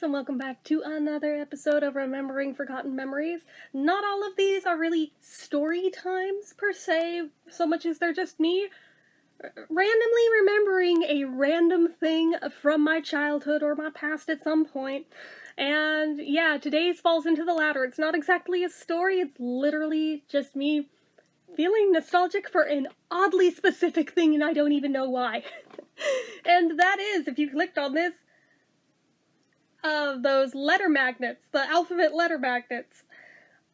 and welcome back to another episode of Remembering Forgotten Memories. Not all of these are really story times per se, so much as they're just me randomly remembering a random thing from my childhood or my past at some point. And yeah, today's falls into the latter. It's not exactly a story, it's literally just me feeling nostalgic for an oddly specific thing and I don't even know why. And that is, if you clicked on this, those letter magnets, the alphabet letter magnets.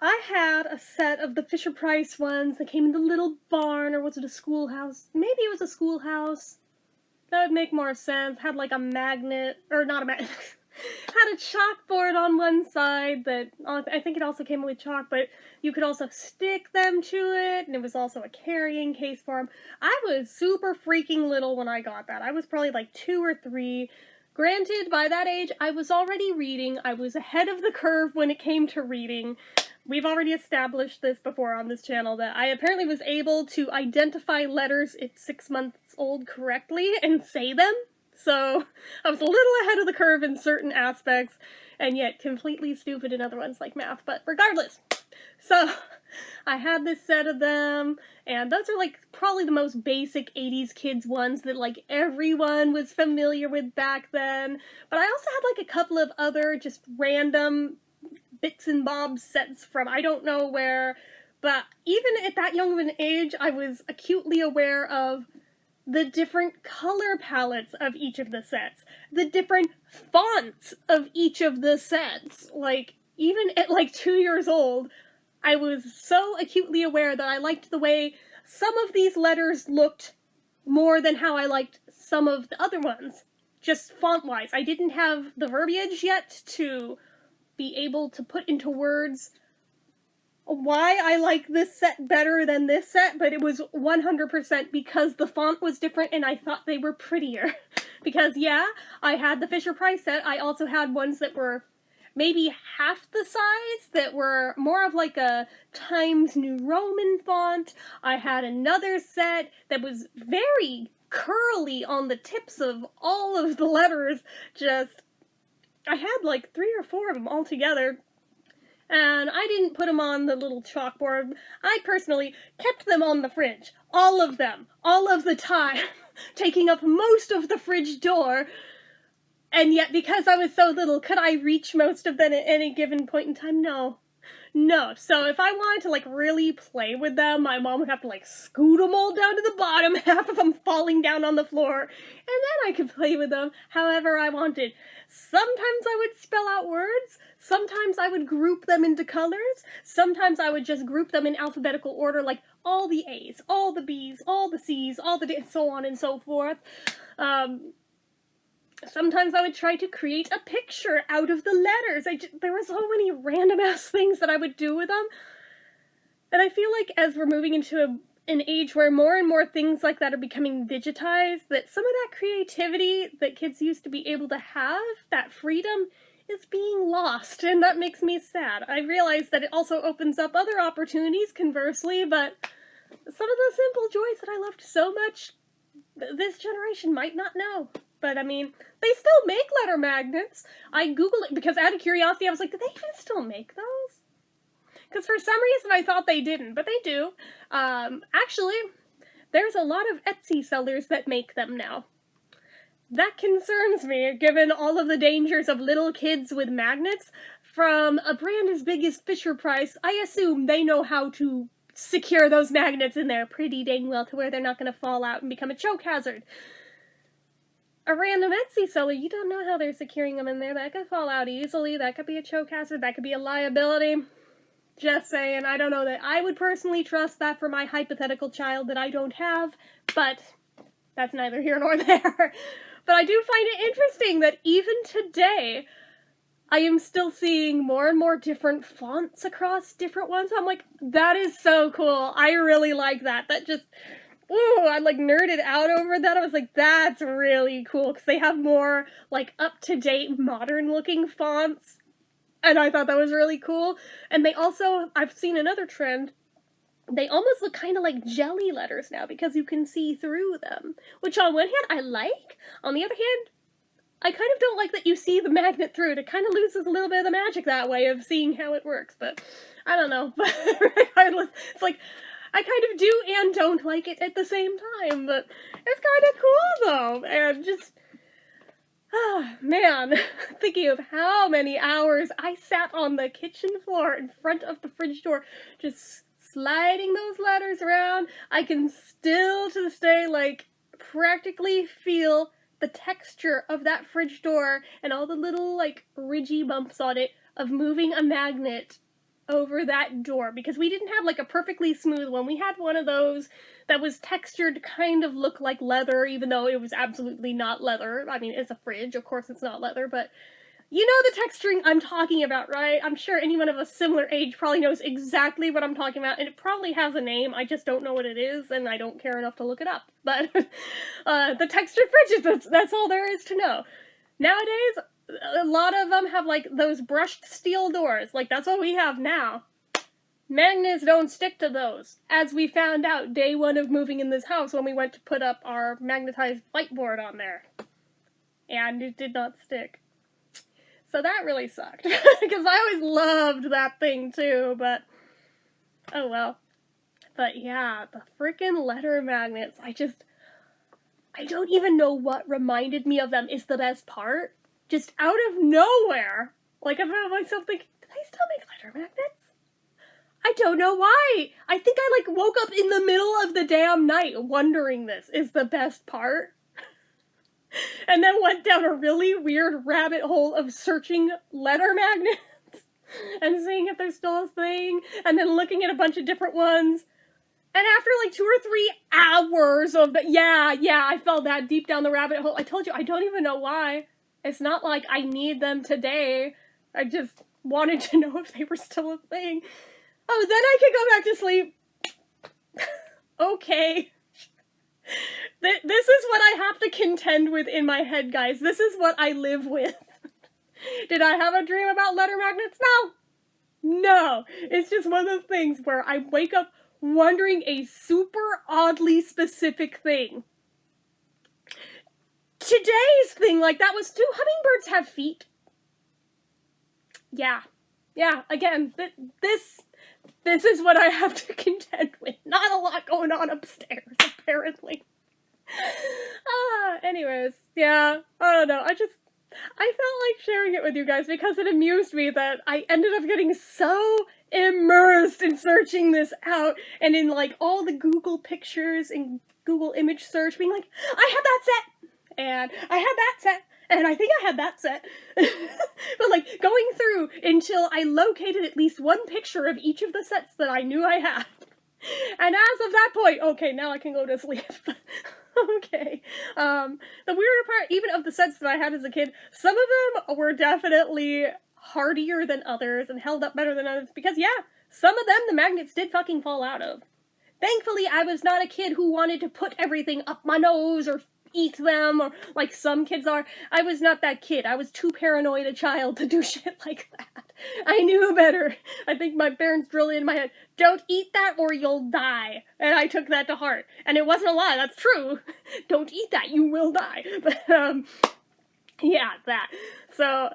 I had a set of the Fisher-Price ones that came in the little barn, or was it a schoolhouse? Maybe it was a schoolhouse. That would make more sense. Had like a magnet, or not a magnet. Had a chalkboard on one side that, I think it also came with chalk, but you could also stick them to it, and it was also a carrying case for them. I was super freaking little when I got that. I was probably like 2 or 3. Granted, by that age, I was already reading. I was ahead of the curve when it came to reading. We've already established this before on this channel, that I apparently was able to identify letters at 6 months old correctly and say them. So, I was a little ahead of the curve in certain aspects, and yet completely stupid in other ones like math, but regardless. So, I had this set of them, and those are like probably the most basic 80s kids ones that like everyone was familiar with back then. But I also had like a couple of other just random bits and bobs sets from I don't know where, but even at that young of an age, I was acutely aware of the different color palettes of each of the sets, the different fonts of each of the sets. Like, even at like 2 years old, I was so acutely aware that I liked the way some of these letters looked more than how I liked some of the other ones, just font-wise. I didn't have the verbiage yet to be able to put into words why I like this set better than this set, but it was 100% because the font was different and I thought they were prettier. Because yeah, I had the Fisher-Price set, I also had ones that were maybe half the size, that were more of like a Times New Roman font. I had another set that was very curly on the tips of all of the letters. I had like 3 or 4 of them all together. And I didn't put them on the little chalkboard. I personally kept them on the fridge. All of them. All of the time. Taking up most of the fridge door. And yet, because I was so little, could I reach most of them at any given point in time? No. No. So if I wanted to, like, really play with them, my mom would have to, like, scoot them all down to the bottom, half of them falling down on the floor, and then I could play with them however I wanted. Sometimes I would spell out words, sometimes I would group them into colors, sometimes I would just group them in alphabetical order, like all the A's, all the B's, all the C's, all the D, so on and so forth. Sometimes I would try to create a picture out of the letters. There were so many random-ass things that I would do with them. And I feel like as we're moving into an age where more and more things like that are becoming digitized, that some of that creativity that kids used to be able to have, that freedom, is being lost. And that makes me sad. I realize that it also opens up other opportunities, conversely, but some of the simple joys that I loved so much, this generation might not know. But, I mean, they still make letter magnets. I Googled it because out of curiosity, I was like, do they even still make those? Because for some reason I thought they didn't, but they do. Actually, there's a lot of Etsy sellers that make them now. That concerns me, given all of the dangers of little kids with magnets. From a brand as big as Fisher-Price, I assume they know how to secure those magnets in there pretty dang well to where they're not going to fall out and become a choke hazard. A random Etsy seller, you don't know how they're securing them in there. That could fall out easily. That could be a choke hazard. That could be a liability. Just saying, I don't know that I would personally trust that for my hypothetical child that I don't have, but that's neither here nor there. But I do find it interesting that even today, I am still seeing more and more different fonts across different ones. I'm like, that is so cool. I really like that. That just... Ooh, I like nerded out over that. I was like, that's really cool, because they have more like up-to-date modern looking fonts, and I thought that was really cool. And they also, I've seen another trend, they almost look kind of like jelly letters now, because you can see through them, which on one hand I like, on the other hand, I kind of don't like that you see the magnet through it. It kind of loses a little bit of the magic that way of seeing how it works, but I don't know. But regardless, it's like, I kind of do and don't like it at the same time, but it's kind of cool though, and just, man, thinking of how many hours I sat on the kitchen floor in front of the fridge door, just sliding those letters around. I can still, to this day, like, practically feel the texture of that fridge door and all the little, like, ridgy bumps on it of moving a magnet over that door, because we didn't have like a perfectly smooth one. We had one of those that was textured to kind of look like leather, even though it was absolutely not leather. I mean, it's a fridge, of course it's not leather, but you know the texturing I'm talking about, right? I'm sure anyone of a similar age probably knows exactly what I'm talking about, and it probably has a name. I just don't know what it is, and I don't care enough to look it up. But the textured fridges, that's all there is to know. Nowadays, a lot of them have, like, those brushed steel doors. Like, that's what we have now. Magnets don't stick to those, as we found out day one of moving in this house when we went to put up our magnetized whiteboard on there. And it did not stick. So that really sucked, because I always loved that thing too, but oh well. But yeah, the frickin' letter magnets, I don't even know what reminded me of them is the best part. Just out of nowhere, like, I found myself thinking, do they still make letter magnets? I don't know why. I think I, like, woke up in the middle of the damn night wondering this is the best part. And then went down a really weird rabbit hole of searching letter magnets and seeing if there's still a thing, and then looking at a bunch of different ones. And after like 2 or 3 hours of the, yeah, I fell that deep down the rabbit hole. I told you, I don't even know why. It's not like I need them today. I just wanted to know if they were still a thing. Oh, then I could go back to sleep. Okay. This is what I have to contend with in my head, guys. This is what I live with. Did I have a dream about letter magnets? No. It's just one of those things where I wake up wondering a super oddly specific thing. Today's thing, like, that was, do hummingbirds have feet? Yeah, again, this is what I have to contend with. Not a lot going on upstairs, apparently. Anyways, yeah, I don't know, I felt like sharing it with you guys because it amused me that I ended up getting so immersed in searching this out, and in, like, all the Google pictures and Google image search, being like, I had that set, and I had that set, and I think I had that set. But, like, going through until I located at least one picture of each of the sets that I knew I had. And as of that point, okay, now I can go to sleep. Okay. The weirder part, even of the sets that I had as a kid, some of them were definitely hardier than others and held up better than others, because yeah, some of them the magnets did fucking fall out of. Thankfully, I was not a kid who wanted to put everything up my nose or eat them, or like some kids are. I was not that kid. I was too paranoid a child to do shit like that. I knew better. I think my parents drilled in my head, don't eat that or you'll die. And I took that to heart. And it wasn't a lie, that's true. Don't eat that, you will die. But, yeah, that. So,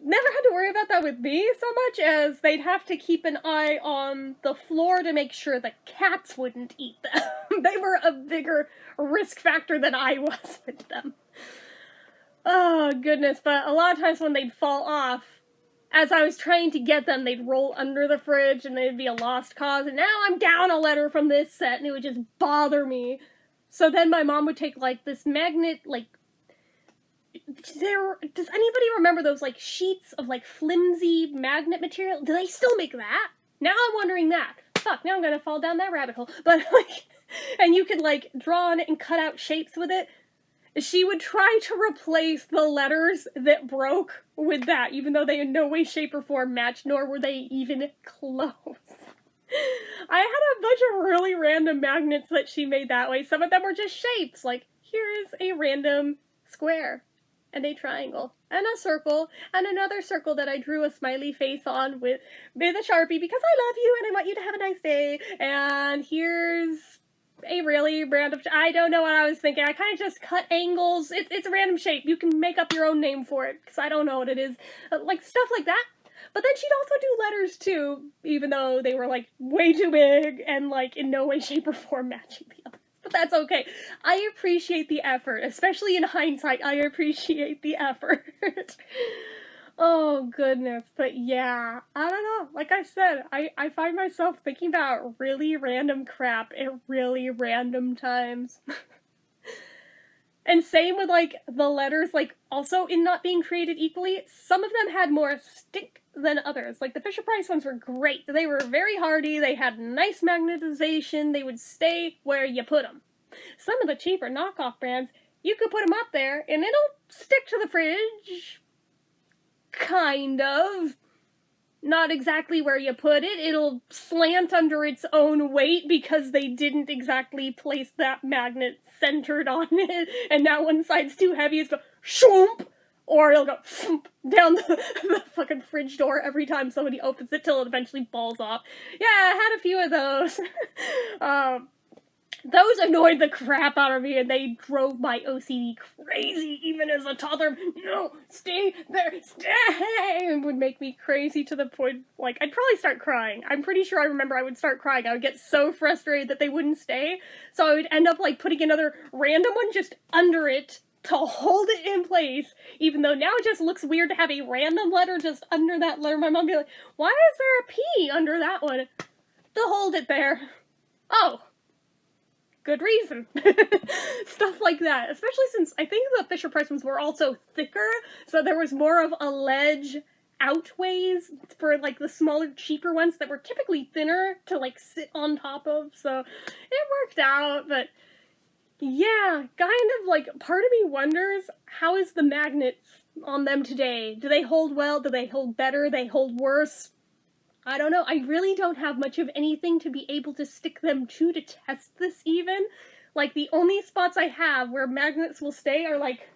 never had to worry about that with me so much as they'd have to keep an eye on the floor to make sure the cats wouldn't eat them. They were a bigger risk factor than I was with them. Oh, goodness, but a lot of times when they'd fall off, as I was trying to get them, they'd roll under the fridge and they'd be a lost cause, and now I'm down a letter from this set, and it would just bother me. So then my mom would take, like, this magnet, like, does anybody remember those, like, sheets of, like, flimsy magnet material? Do they still make that? Now I'm wondering that. Fuck, now I'm gonna fall down that rabbit hole. But, like, and you could, like, draw on it and cut out shapes with it. She would try to replace the letters that broke with that, even though they in no way, shape, or form matched, nor were they even close. I had a bunch of really random magnets that she made that way. Some of them were just shapes, like, here's a random square, and a triangle, and a circle, and another circle that I drew a smiley face on with a Sharpie because I love you and I want you to have a nice day, and here's a really random, I don't know what I was thinking. I kind of just cut angles. It's a random shape. You can make up your own name for it, because I don't know what it is. Like, stuff like that. But then she'd also do letters too, even though they were, like, way too big and, like, in no way, shape, or form matching the others. But that's okay. I appreciate the effort. Especially in hindsight, I appreciate the effort. Oh, goodness. But yeah, I don't know. Like I said, I find myself thinking about really random crap at really random times. And same with, like, the letters, like, also in not being created equally, some of them had more stick than others. Like, the Fisher-Price ones were great. They were very hardy, they had nice magnetization, they would stay where you put them. Some of the cheaper knockoff brands, you could put them up there, and it'll stick to the fridge. Kind of. Not exactly where you put it. It'll slant under its own weight because they didn't exactly place that magnet centered on it, and now one side's too heavy, it's go shoomp, or it'll go down the fucking fridge door every time somebody opens it till it eventually falls off. Yeah, I had a few of those. Those annoyed the crap out of me, and they drove my OCD crazy, even as a toddler. No, stay there, stay! It would make me crazy to the point, like, I'd probably start crying. I'm pretty sure I remember I would start crying. I would get so frustrated that they wouldn't stay, so I would end up, like, putting another random one just under it to hold it in place, even though now it just looks weird to have a random letter just under that letter. My mom would be like, why is there a P under that one? To hold it there. Oh. Good reason. Stuff like that. Especially since I think the Fisher-Price ones were also thicker, so there was more of a ledge outways for, like, the smaller, cheaper ones that were typically thinner to, like, sit on top of, so it worked out, but yeah, kind of, like, part of me wonders, how is the magnets on them today? Do they hold well? Do they hold better? Do they hold worse? I don't know. I really don't have much of anything to be able to stick them to test this even. Like, the only spots I have where magnets will stay are, like,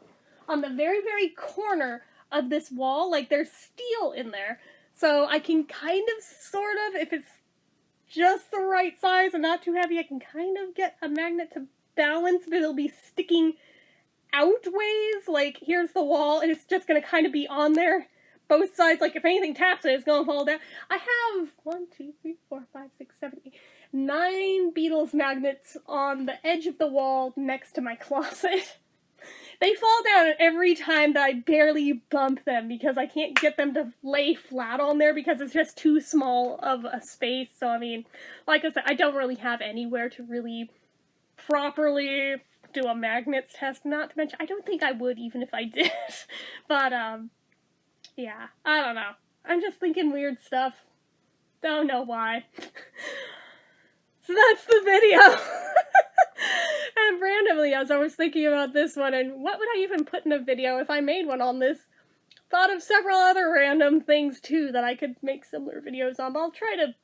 on the very, very corner of this wall. Like, there's steel in there. So I can kind of, sort of, if it's just the right size and not too heavy, I can kind of get a magnet to balance, but it'll be sticking outways. Like, here's the wall, and it's just gonna kind of be on there. Both sides, like, if anything taps it, it's gonna fall down. I have 1, 2, 3, 4, 5, 6, 7, 8, 9 Beatles magnets on the edge of the wall next to my closet. They fall down every time that I barely bump them because I can't get them to lay flat on there because it's just too small of a space. So, I mean, like I said, I don't really have anywhere to really properly do a magnets test. Not to mention, I don't think I would even if I did. But, yeah, I don't know. I'm just thinking weird stuff. Don't know why. So that's the video. And randomly, as I was thinking about this one, and what would I even put in a video if I made one on this? Thought of several other random things, too, that I could make similar videos on, but I'll try to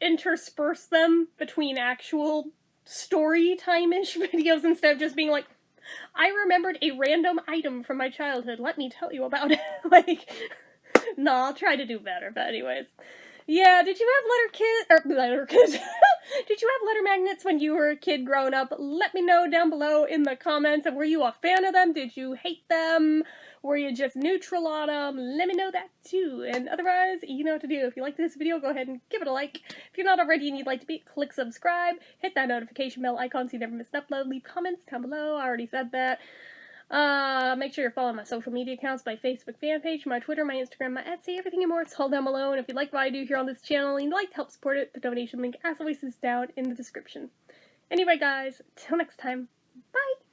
intersperse them between actual story time-ish videos instead of just being like, I remembered a random item from my childhood, let me tell you about it. Like, no, I'll try to do better, but anyways. Yeah, did you have letter kids? Did you have letter magnets when you were a kid growing up? Let me know down below in the comments. And were you a fan of them? Did you hate them? Were you just neutral on them? Let me know that too. And otherwise, you know what to do. If you like this video, go ahead and give it a like. If you're not already and you'd like to be, click subscribe. Hit that notification bell icon so you never miss an upload. Leave comments down below. I already said that. Make sure you're following my social media accounts, my Facebook fan page, my Twitter, my Instagram, my Etsy, everything and more. It's all down below. And if you like what I do here on this channel and you'd like to help support it, the donation link, as always, is down in the description. Anyway, guys, till next time, bye!